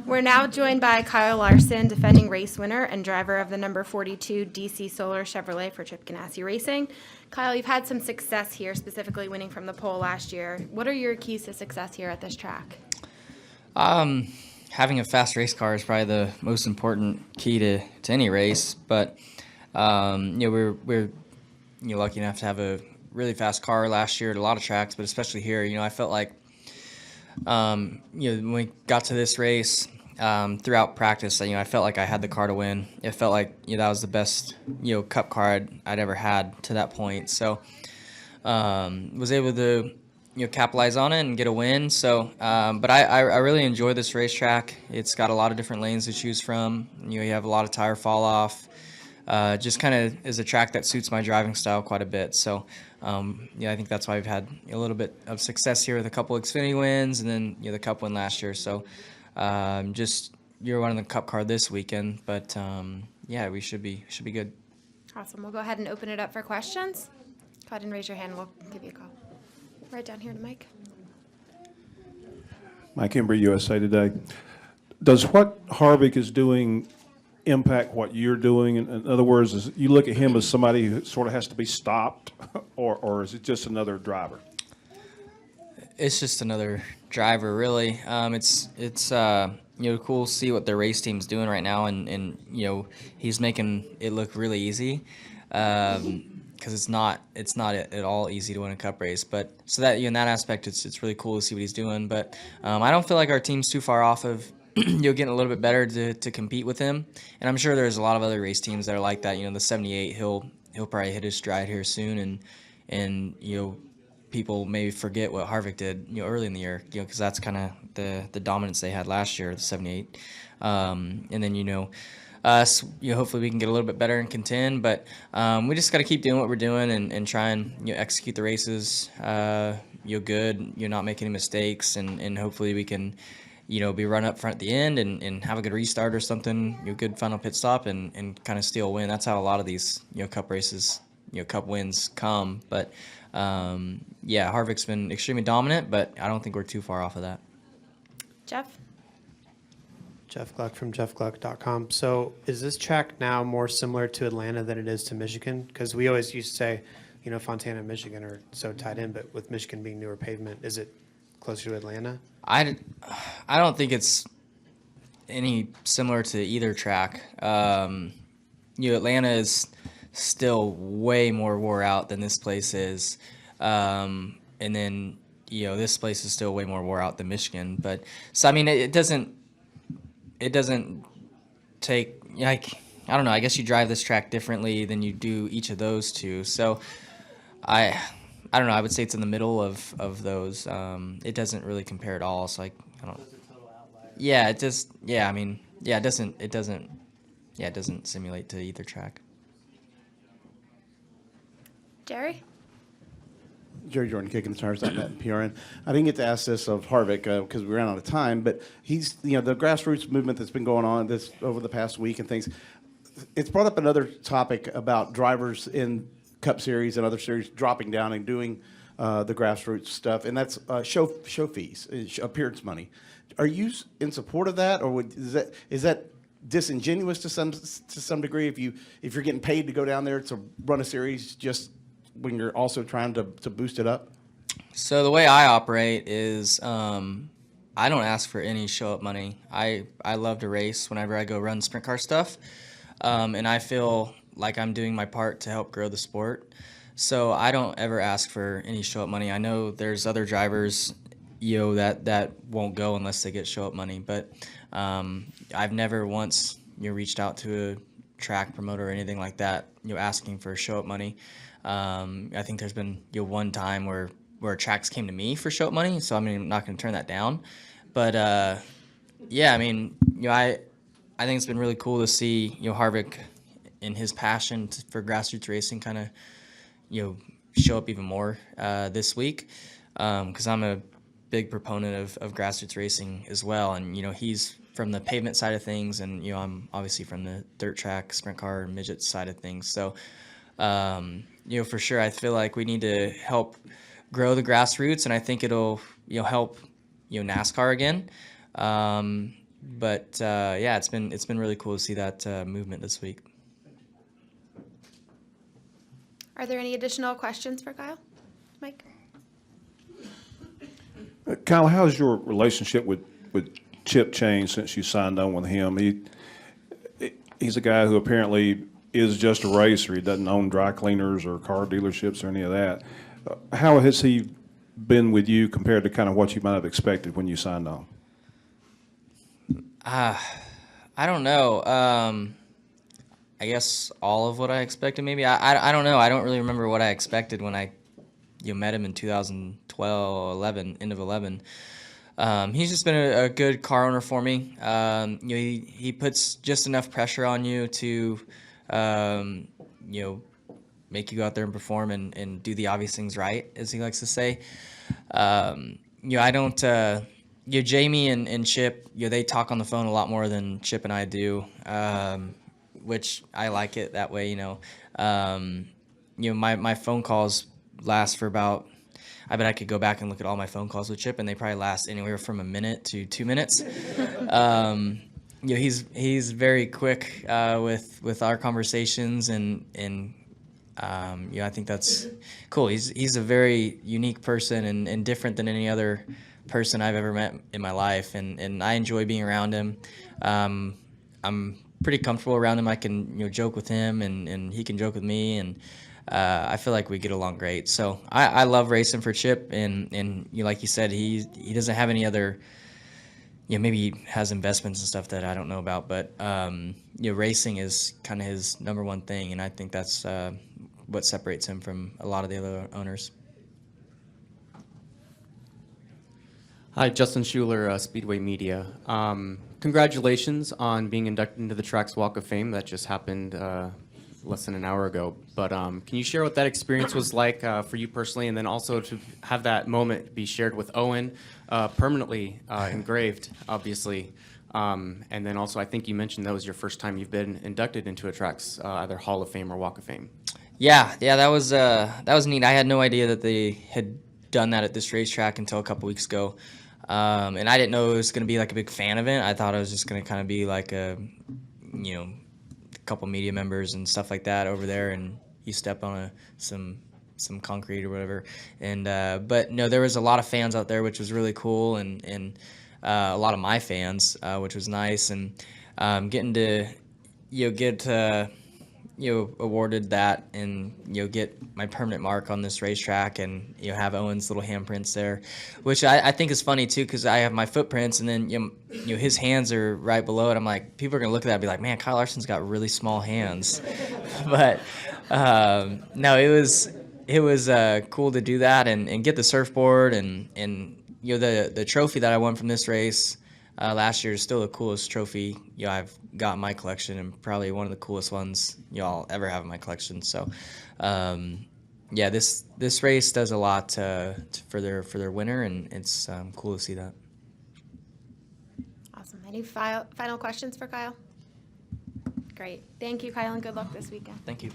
We're now joined by Kyle Larson, defending race winner and driver of the number 42 DC Solar Chevrolet for Chip Ganassi Racing. Kyle, you've had some success here, specifically winning from the pole last year. What are your keys to success here at this track? Having a fast race car is probably the most important key to any race. But we're lucky enough to have a really fast car last year at a lot of tracks, but especially here. I felt like when we got to this race, throughout practice, I felt like I had the car to win. It felt like that was the best Cup car I'd ever had to that point. So was able to capitalize on it and get a win. So but I really enjoy this racetrack. It's got a lot of different lanes to choose from. You have a lot of tire fall off. Just kind of is a track that suits my driving style quite a bit. So I think that's why we've had a little bit of success here with a couple Xfinity wins and then the Cup win last year. So just you're running the Cup car this weekend, but we should be good. Awesome. We'll go ahead and open it up for questions. Go ahead and raise your hand. We'll give you a call. Right down here to Mike. Mike Embry, USA Today. Does what Harvick is doing impact what you're doing? In other words, is you look at him as somebody who sort of has to be stopped, or is it just another driver? It's just another driver, really. It's cool to see what their race team's doing right now, and he's making it look really easy, because it's not at all easy to win a Cup race. But so that in that aspect, it's really cool to see what he's doing. But I don't feel like our team's too far off of getting a little bit better to compete with him. And I'm sure there's a lot of other race teams that are like that. The 78, he'll probably hit his stride here soon, and people maybe forget what Harvick did early in the year, because that's kind of the dominance they had last year, the 78. And then us, hopefully we can get a little bit better and contend, but we just got to keep doing what we're doing and try and execute the races good, not make any mistakes, and hopefully we can be run up front at the end and have a good restart or something, good final pit stop and kind of steal a win. That's how a lot of these Cup races, Cup wins come. But Harvick's been extremely dominant, but I don't think we're too far off of that. Jeff? Jeff Gluck from jeffgluck.com. So is this track now more similar to Atlanta than it is to Michigan? Because we always used to say, Fontana and Michigan are so tied in, but with Michigan being newer pavement, is it closer to Atlanta? I don't think it's any similar to either track. Atlanta is still way more wore out than this place is. And then, this place is still way more wore out than Michigan. But so, I mean, it doesn't take, I don't know, I guess you drive this track differently than you do each of those two. So I don't know, I would say it's in the middle of those. It doesn't really compare at all. So I don't, yeah, it just, yeah, I mean, yeah, it doesn't simulate to either track. Jerry? Jerry Jordan, kicking the tires.net and PRN. I didn't get to ask this of Harvick because we ran out of time, but he's, the grassroots movement that's been going on this over the past week and things. It's brought up another topic about drivers in Cup Series and other series dropping down and doing the grassroots stuff, and that's show fees, appearance money. Are you in support of that, or is that disingenuous to some degree if you're getting paid to go down there to run a series just when you're also trying to boost it up? So the way I operate is I don't ask for any show-up money. I love to race whenever I go run sprint car stuff, and I feel like I'm doing my part to help grow the sport. So I don't ever ask for any show-up money. I know there's other drivers that won't go unless they get show-up money, but I've never once reached out to a track promoter or anything like that asking for show-up money. I think there's been one time where tracks came to me for show-up money, so I mean I'm not going to turn that down. But yeah, I mean I think it's been really cool to see Harvick and his passion for grassroots racing kind of show up even more this week, because I'm a big proponent of grassroots racing as well, and he's from the pavement side of things, and I'm obviously from the dirt track, sprint car, and midget side of things. So for sure, I feel like we need to help grow the grassroots, and I think it'll help NASCAR again, yeah, it's been really cool to see that movement this week. Are there any additional questions for Kyle? Mike? Kyle, how's your relationship with Chip changed since you signed on with him? He's a guy who apparently is just a racer. He doesn't own dry cleaners or car dealerships or any of that. How has he been with you compared to kind of what you might have expected when you signed on? I don't know. I guess all of what I expected, maybe. I don't know. I don't really remember what I expected when I met him in 2012, 11, end of 11. He's just been a good car owner for me. He puts just enough pressure on you to, make you go out there and perform and do the obvious things right, as he likes to say. I don't. Jamie and Chip, they talk on the phone a lot more than Chip and I do, which I like it that way. My phone calls last for about. I bet I could go back and look at all my phone calls with Chip, and they probably last anywhere from a minute to 2 minutes. He's very quick with our conversations, and I think that's cool. He's a very unique person and different than any other person I've ever met in my life, and I enjoy being around him. I'm pretty comfortable around him. I can joke with him, and he can joke with me, and I feel like we get along great. So I love racing for Chip, and like you said, he doesn't have any other. Maybe he has investments and stuff that I don't know about, but racing is kind of his number one thing, and I think that's what separates him from a lot of the other owners. Hi, Justin Schuler, Speedway Media. Congratulations on being inducted into the Track's Walk of Fame. That just happened less than an hour ago. But can you share what that experience was like for you personally, and then also to have that moment be shared with Owen, permanently engraved, obviously. And then also, I think you mentioned that was your first time you've been inducted into a Track's either Hall of Fame or Walk of Fame. Yeah, that was neat. I had no idea that they had done that at this racetrack until a couple weeks ago. And I didn't know it was going to be like a big fan event. I thought it was just going to kind of be like a couple media members and stuff like that over there, and you step on some concrete or whatever. And but no, there was a lot of fans out there, which was really cool, and a lot of my fans, which was nice. And getting to get awarded that and get my permanent mark on this racetrack, and have Owen's little handprints there, which I think is funny too, because I have my footprints, and then his hands are right below it. I'm like, people are gonna look at that and be like, man, Kyle Larson's got really small hands. But no, it was cool to do that and get the surfboard, and the trophy that I won from this race last year is still the coolest trophy I've got in my collection, and probably one of the coolest ones I'll ever have in my collection. So this race does a lot for their winner, and it's cool to see that. Awesome. Any final questions for Kyle? Great. Thank you, Kyle, and good luck this weekend. Thank you.